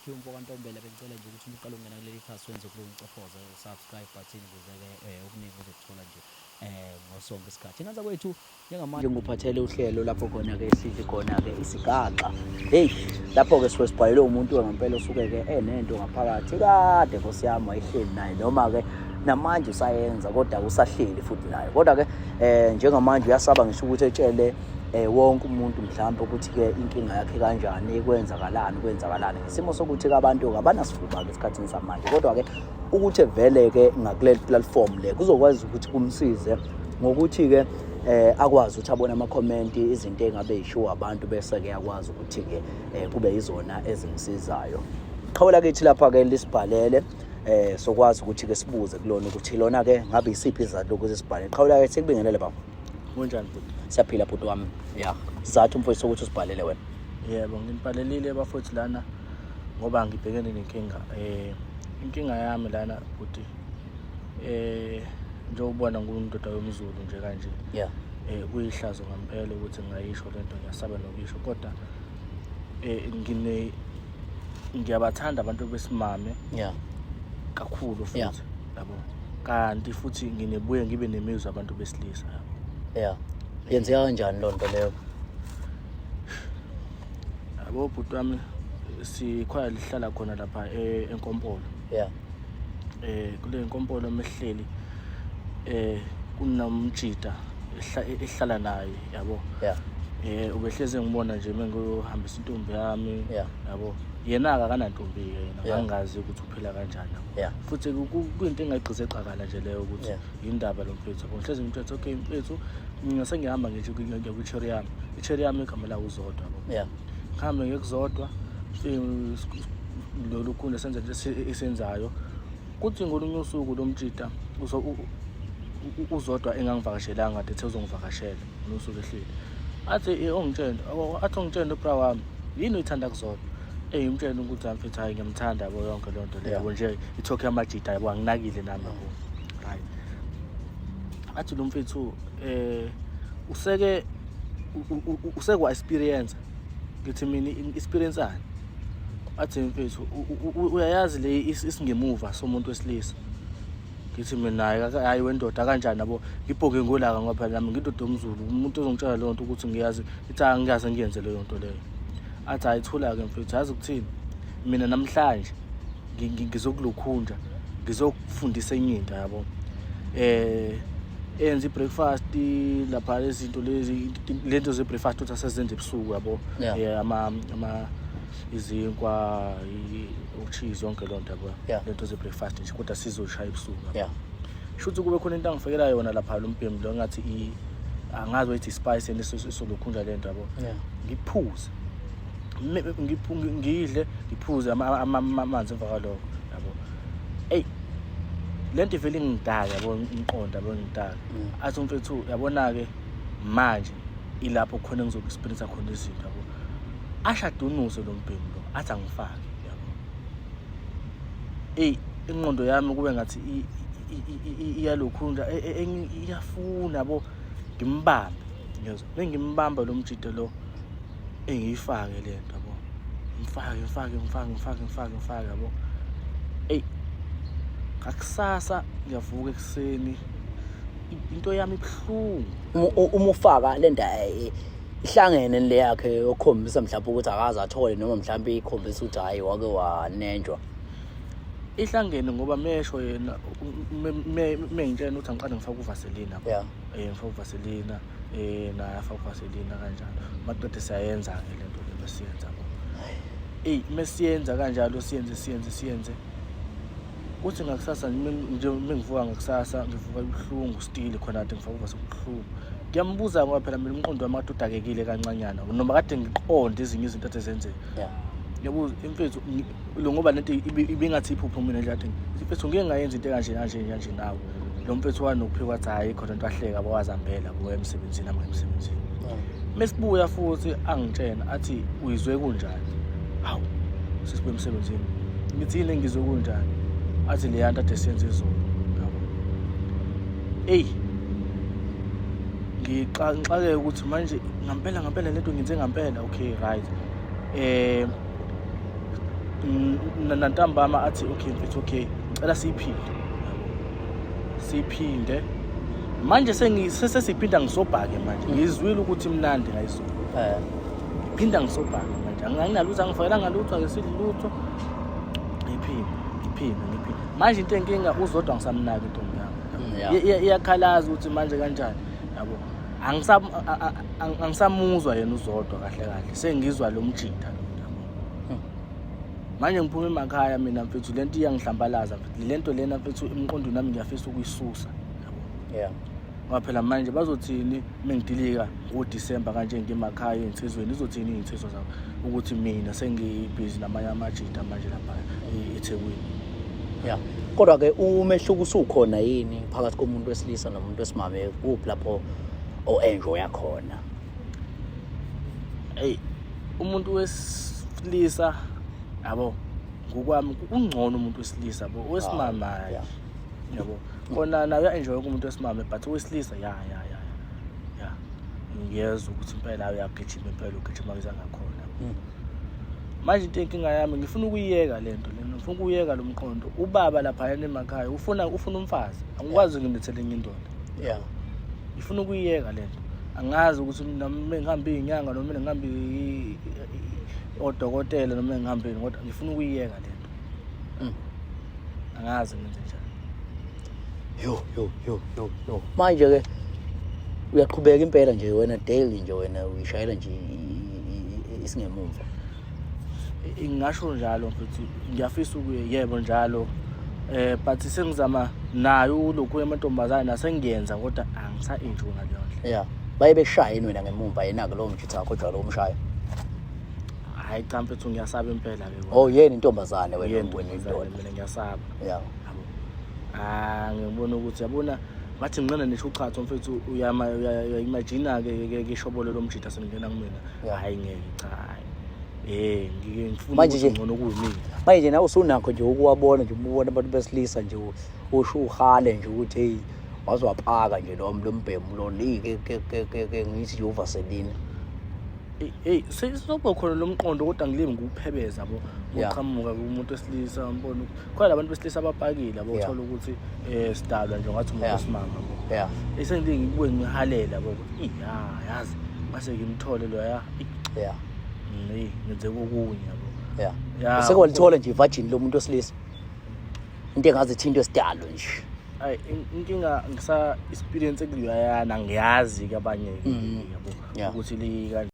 Ngithi umfo kaNtombela bengicela nje ukuthi uqale ungena kuleli khasi wenze kulo mcofoza subscribe button ukuze-ke okuningi uzokuthola nje ngosonke isikhathi. Ingane kwethu njengamanje nguphathele uhlelo lapho khona-ke sidle khona-ke isigaxa. Heyi, lapho-ke suke sibhalelwe umuntu ngempela osuke-ke enento ngaphakathi kade Nkosi yami wayehleli naye, noma-ke namanje usayenza kodwa usahleli futhi naye. Kodwa-ke njengamanje uyasaba ngisho ukuthi etshele wonke umuntu mhlawumbe ukuthi-ke inkinga yakhe kanjani, kwenzakalani ngesimo sokuthi-ke abantu-ke abanasifuba-ke esikhathini samanje. Kodwa-ke ukuthi vele-ke ngakuleli platform le kuzokwazi ukuthi kumsize ngokuthi-ke akwazi ukuthi abone amakhomenti, izinto engabe yishiwo abantu, bese-ke akwazi ukuthi-ke kube yizona ezimsizayo. Qhawela kithi lapha-ke lisibhalele sokwazi ukuthi-ke sibuze kulona ukuthi lona-ke ngabe yisiphi izathu ukuthi sibhalele. Qhawela-ke sikubingelele baba. Kunjani futhi? Siyaphila bhuti wami. Ya. Sizathu mfowethu sokuthi usibhalele wena. Yebo, ngibhalelile bafuthi lana ngoba ngibhekene nenkinga. Inkinga yami lana futhi njengobona ngumuntu yomZulu nje kanje. Yeah. Kuyihlazo ngempela ukuthi ngayisho lento, ngiyasaba nokuyisho kodwa ngiyabathanda abantu besimame. Yeah. Kakhulu futhi. Yeah. Yabo. Kanti futhi nginebuye ngibe nemizwa abantu besilisa. Yeah. Yenzeka kanjani lonto leyo? Yabo bhuti wami, sikhwaya lihlala khona lapha eNkompolo. Yeah. Kule Nkompolo mehleli kunomjida ehlala naye, yabo. Yeah. Ubehleze ngibona nje mengiyohambisa intombi yami. Yeah. Yabo. Yena-ke akanantombi yena, Yeah. angazi ukuthi uphila kanjani. Yeah. Futhi kuyinto engayigqize eqakala nje leyo ukuthi Yeah. indaba lo mfethu. Ngihleze ngimthethe, okay mfethu, ngase ngihamba nje ku-cherry yami. I-cherry yami igama la uZodwa, yabo. Yeah. Ngihambe ngekuzodwa lo lukhulu senze esenzayo. Kuthi ngolunye usuku lo mjida uZodwa engangivakashelanga kade uzongivakashela ngosuku ehleli. Athi ungitshela ubra wami, yini uyithanda kuzodwa? Ngimtshela ukuthi mfethu hayi ngiyamthanda yabo yonke le nto leyo nje i-talk yamajida yabo anginakile nami yabo. Hayi. Athi lo mfethu usekwa experience. Ngithi mina experience ani? Athi mfethu uyayazi le isingemuva somuntu wesilisa. Ngithi mina hayi wendoda kanjani yabo, ngibhoke ngolaka ngoba phela nami ngindoda yomZulu, umuntu ozongitshela le nto ukuthi ngiyazi ithi angiyazi ngiyenze leyo nto leyo. Athi ayithula-ke mfethu, yazi ukuthini, mina namhlanje ngizokulokhunja, ngizokufundisa enye into yabo. Enza i-breakfast lapha lezinto lezi, lento ze-breakfast uthi asezenze ebusuku yabo. Izinkwa, ucheese, yonke le nto yabo. Lento ze-breakfast nje kodwa sizoshaya ebusuku. Yeah. Shuthi kube khona into angifakela yona lapha lo mpembu lo ngathi angazi ukuthi i-spice nesolokhunja le nto yabo. Ngiphuze. Ngidle ngiphuze amanzi emva kwalokho yabo. Lento ivele ingidaka yabo, ngiqonda yabo ngidaka. Athi mfethu yabona-ke manje ilapho khona engizoku-experience khona izinto yabo. Ashadunuse lo mpembu lo, athi angifake yabo. Ingqondo yami kube ngathi iyalokhunja iyafuna yabo, ngimbambe. Ngiyezwa bengimbamba lo mjida lo engiyifake le nto yabo. Ngifake yabo. Ngakusasa ngiyavuka ekuseni into yami ibhlungu. Uma ufaka le nto ihlangene le yakhe okhombisa mhlawumbe ukuthi akaze athole, noma mhlawumbe ikhombisa ukuthi hayi wake wanenjwa. Ihlangene ngoba mesho yena mengitshela ukuthi angiqale ngifake uvaselina. Yeah. Ngifake uvaselina nafaka uvaselina kanjalo. Maqede siyayenza-ke le nto le besiyenza. Mesiyenza kanjalo siyenze. Uthi ngakusasa nje mengivuka ngakusasa ngivuka ubuhlungu still khona kade ngifaka uvaselina. Ngiyambuza ngoba phela mina umqondo wami kade udakekile kancanyana noma kade ngiqonde ezinye izinto ezenzeka. Yeah. Yabuza mfethu lo ngoba lento ibingathi iphupho mina nje athi mfethu ngeke ngayenza into kanje nawe. Lo mfethu wanokuphiwa wathi hayi khona into ahleka abawazambela kuwe emsebenzini nami emsebenzini. Mesibuya futhi angitshena athi uyizwe kunjani? Hawu sisibuya emsebenzini. Ngithi yini ngizwe kunjani? Athi le yanto ade siyenze izolo yabo. Ngixake ukuthi manje ngempela lento ngenze ngempela. Okay right. nantambama athi okay mfethu okay cela siphinde manje sesiphinda ngisobhake manje ngizwile ukuthi mnandi ngayizolo ngiphinda ngisobhake manje anginalutho angifakela ngalutho akesilutho ngiphinde manje into enkinga uzodwa ngisamnaki intombi yami iyakhalaza ukuthi manje kanjani yabo angisamuzwa yena uzodwa kahle sengizwa lo mjida manje ngiphuma emakhaya mina mfethu lento iyangihlambalaza mfethu lento lena mfethu emqondweni nami ngiyafisa ukuyisusa yabo ngoba phela manje bazothini mengidilika ngoDisemba kanje ngemakhaya insizweni izothini insizwa zabo ukuthi mina sengibhizi namanye amajida manje lapha eThekwini kodwa ke umehluko usukhona yini phakathi komuntu wesilisa nomuntu wesimame kuphi lapho enjoy yakhona umuntu wesilisa yabo ngokwami kungcono umuntu wesilisa yabo wesimame yabo kona nayo enjoy umuntu wesimame but wesilisa ya ngiyezwa ukuthi impela uyagijima impela ugijima ngakhona manje into enkinga yami ngifuna ukuyiyeka lento lena ngifuna ukuyeka lo mqondo ubaba lapha emakhaya ufuna umfazi angikwazi ngimlethele enye indoda ngifuna ukuyiyeka lento angazi ukuthi nami ngihamba izinyanga noma ngihamba odokotela noma ngihambeni kodwa ngifuna ukuyiyeka lento angazi ngenze njani yo manje ke uyaqhubeka impela nje wena daily nje wena uyishayela nje isingemumva ngingasho njalo mfethu ngiyafisa yebo njalo but sengizama nayo lokho emantombazana nasengiyenza kodwa angisa-enjoy ngaleyo ndlela baye beshaya wena ngemumva yena-ke lowo mjitha wakho jwalo umshaya hayi cha mfethu ngiyasaba impela ke yena intombazane wena mina ngiyasaba ngibona ukuthi yabona ngathi nginqena nisho uchacho mfethu uyayimagina-ke ishobolo lomjitha selingena kumina hayi ngeke cha ngifuna ukuthi ngcono kuyimina manje nje nawe usunakho nje ukuwabona nje ubona abantu besilisa nje usho uhale nje ukuthi hey wazwapaka nje lo mbhemu lo ke ngithi nje uvaseline sesoba khona lo mqondo kodwa ngilimi ngukuphebeza yabo uqhamuka kumuntu wesilisa ngibona khona abantu besilisa abapakile yabo uthola ukuthi sidalwa nje ngathi umuntu wesimama yabo esengidinga ngibuye ngihalela yabo yazi mase ngimthole lo ngenze kokunye yabo sekwalithola nje ivirgin lo muntu wesilisa into engazi ithinto esidalo nje inkinga ngisa experience kuliyo yana ngiyazi ke abanye yabo ukuthi